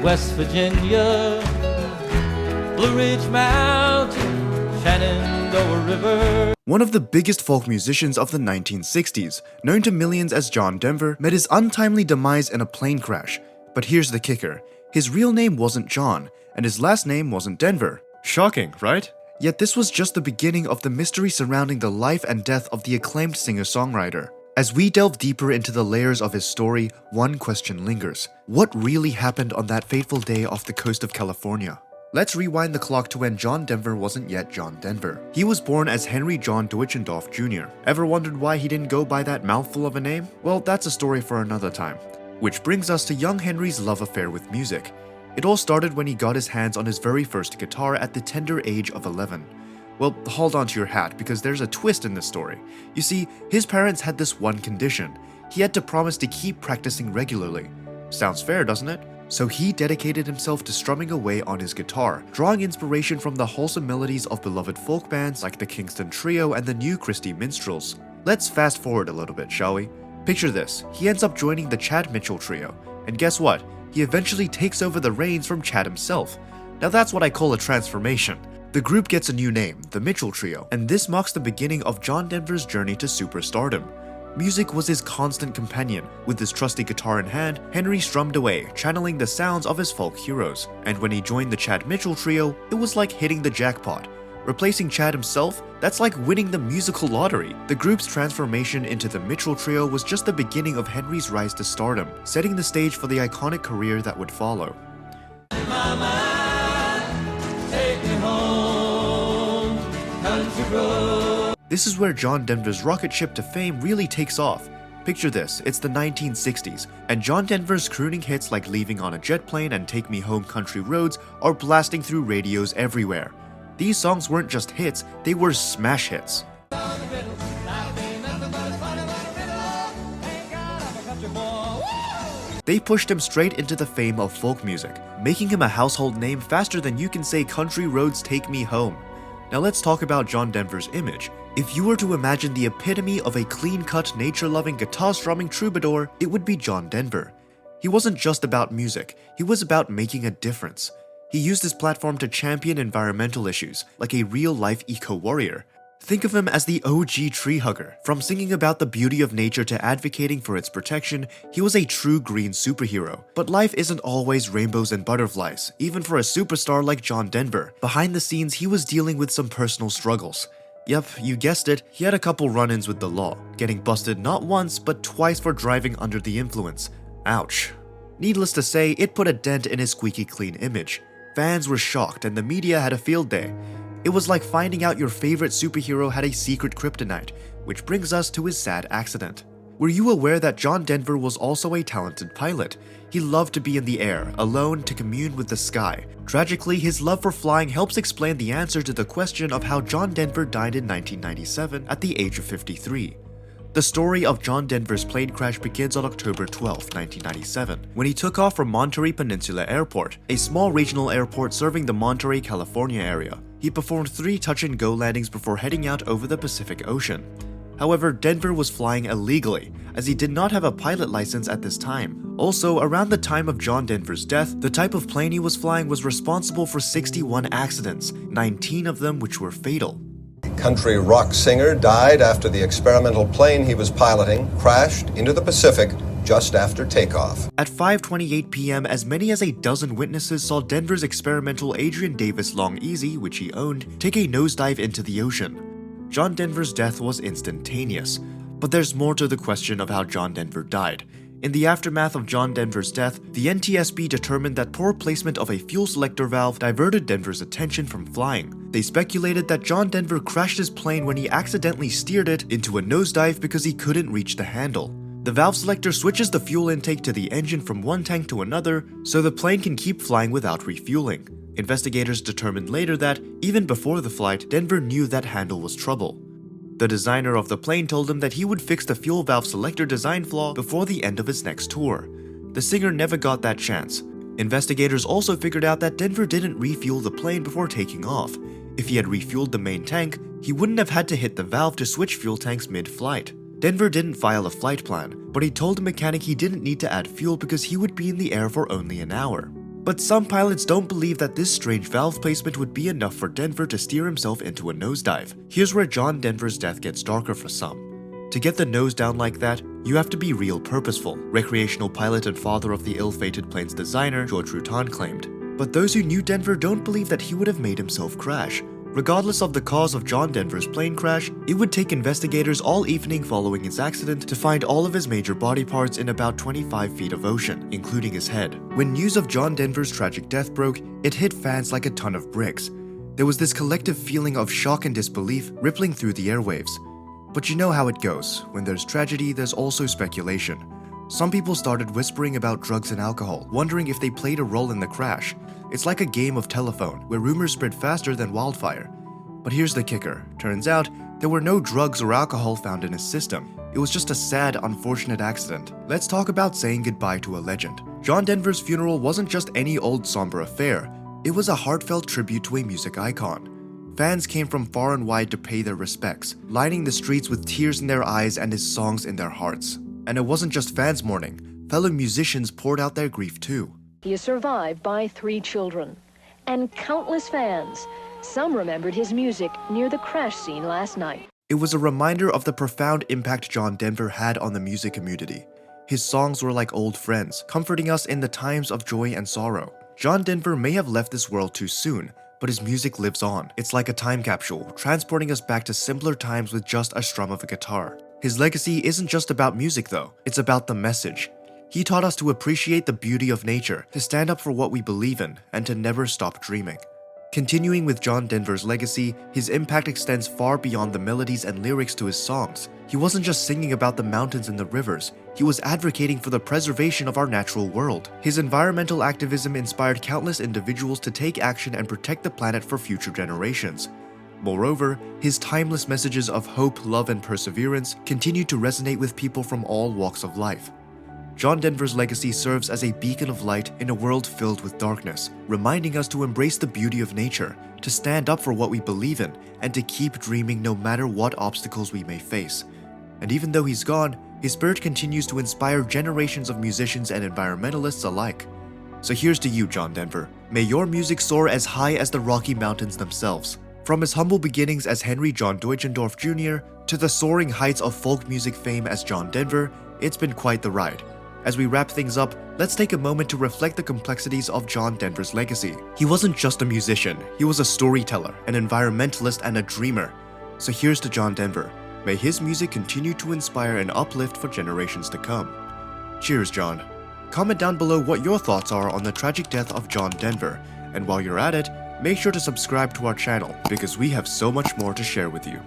West Virginia, Blue Ridge Mountain, Shenandoah River. One of the biggest folk musicians of the 1960s, known to millions as John Denver, met his untimely demise in a plane crash. But here's the kicker. His real name wasn't John, and his last name wasn't Denver. Shocking, right? Yet this was just the beginning of the mystery surrounding the life and death of the acclaimed singer-songwriter. As we delve deeper into the layers of his story, one question lingers. What really happened on that fateful day off the coast of California? Let's rewind the clock to when John Denver wasn't yet John Denver. He was born as Henry John Deutschendorf Jr. Ever wondered why he didn't go by that mouthful of a name? Well, that's a story for another time. Which brings us to young Henry's love affair with music. It all started when he got his hands on his very first guitar at the tender age of 11. Well, hold on to your hat because there's a twist in this story. You see, his parents had this one condition. He had to promise to keep practicing regularly. Sounds fair, doesn't it? So he dedicated himself to strumming away on his guitar, drawing inspiration from the wholesome melodies of beloved folk bands like the Kingston Trio and the New Christie Minstrels. Let's fast forward a little bit, shall we? Picture this, he ends up joining the Chad Mitchell Trio, and guess what? He eventually takes over the reins from Chad himself. Now that's what I call a transformation. The group gets a new name, the Mitchell Trio, and this marks the beginning of John Denver's journey to superstardom. Music was his constant companion. With his trusty guitar in hand, Henry strummed away, channeling the sounds of his folk heroes. And when he joined the Chad Mitchell Trio, it was like hitting the jackpot. Replacing Chad himself, that's like winning the musical lottery. The group's transformation into the Mitchell Trio was just the beginning of Henry's rise to stardom, setting the stage for the iconic career that would follow. This is where John Denver's rocket ship to fame really takes off. Picture this, it's the 1960s, and John Denver's crooning hits like Leaving on a Jet Plane and Take Me Home Country Roads are blasting through radios everywhere. These songs weren't just hits, they were smash hits. They pushed him straight into the fame of folk music, making him a household name faster than you can say Country Roads Take Me Home. Now let's talk about John Denver's image. If you were to imagine the epitome of a clean-cut, nature-loving, guitar-strumming troubadour, it would be John Denver. He wasn't just about music, he was about making a difference. He used his platform to champion environmental issues, like a real-life eco-warrior. Think of him as the OG tree hugger. From singing about the beauty of nature to advocating for its protection, he was a true green superhero. But life isn't always rainbows and butterflies, even for a superstar like John Denver. Behind the scenes, he was dealing with some personal struggles. Yep, you guessed it, he had a couple run-ins with the law, getting busted not once but twice for driving under the influence. Ouch. Needless to say, it put a dent in his squeaky clean image. Fans were shocked and the media had a field day. It was like finding out your favorite superhero had a secret kryptonite, which brings us to his sad accident. Were you aware that John Denver was also a talented pilot? He loved to be in the air, alone to commune with the sky. Tragically, his love for flying helps explain the answer to the question of how John Denver died in 1997 at the age of 53. The story of John Denver's plane crash begins on October 12, 1997, when he took off from Monterey Peninsula Airport, a small regional airport serving the Monterey, California area. He performed 3 touch-and-go landings before heading out over the Pacific Ocean. However, Denver was flying illegally, as he did not have a pilot license at this time. Also, around the time of John Denver's death, the type of plane he was flying was responsible for 61 accidents, 19 of them which were fatal. Country rock singer died after the experimental plane he was piloting crashed into the Pacific just after takeoff. At 5:28 p.m., as many as a dozen witnesses saw Denver's experimental Adrian Davis Long Easy, which he owned, take a nosedive into the ocean. John Denver's death was instantaneous, but there's more to the question of how John Denver died. In the aftermath of John Denver's death, the NTSB determined that poor placement of a fuel selector valve diverted Denver's attention from flying. They speculated that John Denver crashed his plane when he accidentally steered it into a nosedive because he couldn't reach the handle. The valve selector switches the fuel intake to the engine from one tank to another, so the plane can keep flying without refueling. Investigators determined later that, even before the flight, Denver knew that handle was trouble. The designer of the plane told him that he would fix the fuel valve selector design flaw before the end of his next tour. The singer never got that chance. Investigators also figured out that Denver didn't refuel the plane before taking off. If he had refueled the main tank, he wouldn't have had to hit the valve to switch fuel tanks mid-flight. Denver didn't file a flight plan, but he told the mechanic he didn't need to add fuel because he would be in the air for only an hour. But some pilots don't believe that this strange valve placement would be enough for Denver to steer himself into a nosedive. Here's where John Denver's death gets darker for some. To get the nose down like that, you have to be real purposeful, recreational pilot and father of the ill-fated plane's designer, George Rutan, claimed. But those who knew Denver don't believe that he would have made himself crash. Regardless of the cause of John Denver's plane crash, it would take investigators all evening following his accident to find all of his major body parts in about 25 feet of ocean, including his head. When news of John Denver's tragic death broke, it hit fans like a ton of bricks. There was this collective feeling of shock and disbelief rippling through the airwaves. But you know how it goes. When there's tragedy, there's also speculation. Some people started whispering about drugs and alcohol, wondering if they played a role in the crash. It's like a game of telephone, where rumors spread faster than wildfire. But here's the kicker. Turns out, there were no drugs or alcohol found in his system. It was just a sad, unfortunate accident. Let's talk about saying goodbye to a legend. John Denver's funeral wasn't just any old somber affair. It was a heartfelt tribute to a music icon. Fans came from far and wide to pay their respects, lining the streets with tears in their eyes and his songs in their hearts. And it wasn't just fans mourning. Fellow musicians poured out their grief too. He is survived by 3 children and countless fans. Some remembered his music near the crash scene last night. It was a reminder of the profound impact John Denver had on the music community. His songs were like old friends, comforting us in the times of joy and sorrow. John Denver may have left this world too soon, but his music lives on. It's like a time capsule, transporting us back to simpler times with just a strum of a guitar. His legacy isn't just about music though, it's about the message. He taught us to appreciate the beauty of nature, to stand up for what we believe in, and to never stop dreaming. Continuing with John Denver's legacy, his impact extends far beyond the melodies and lyrics to his songs. He wasn't just singing about the mountains and the rivers, he was advocating for the preservation of our natural world. His environmental activism inspired countless individuals to take action and protect the planet for future generations. Moreover, his timeless messages of hope, love, and perseverance continue to resonate with people from all walks of life. John Denver's legacy serves as a beacon of light in a world filled with darkness, reminding us to embrace the beauty of nature, to stand up for what we believe in, and to keep dreaming no matter what obstacles we may face. And even though he's gone, his spirit continues to inspire generations of musicians and environmentalists alike. So here's to you, John Denver. May your music soar as high as the Rocky Mountains themselves. From his humble beginnings as Henry John Deutschendorf Jr. to the soaring heights of folk music fame as John Denver, it's been quite the ride. As we wrap things up, let's take a moment to reflect the complexities of John Denver's legacy. He wasn't just a musician, he was a storyteller, an environmentalist, and a dreamer. So here's to John Denver. May his music continue to inspire and uplift for generations to come. Cheers, John. Comment down below what your thoughts are on the tragic death of John Denver, and while you're at it, make sure to subscribe to our channel because we have so much more to share with you.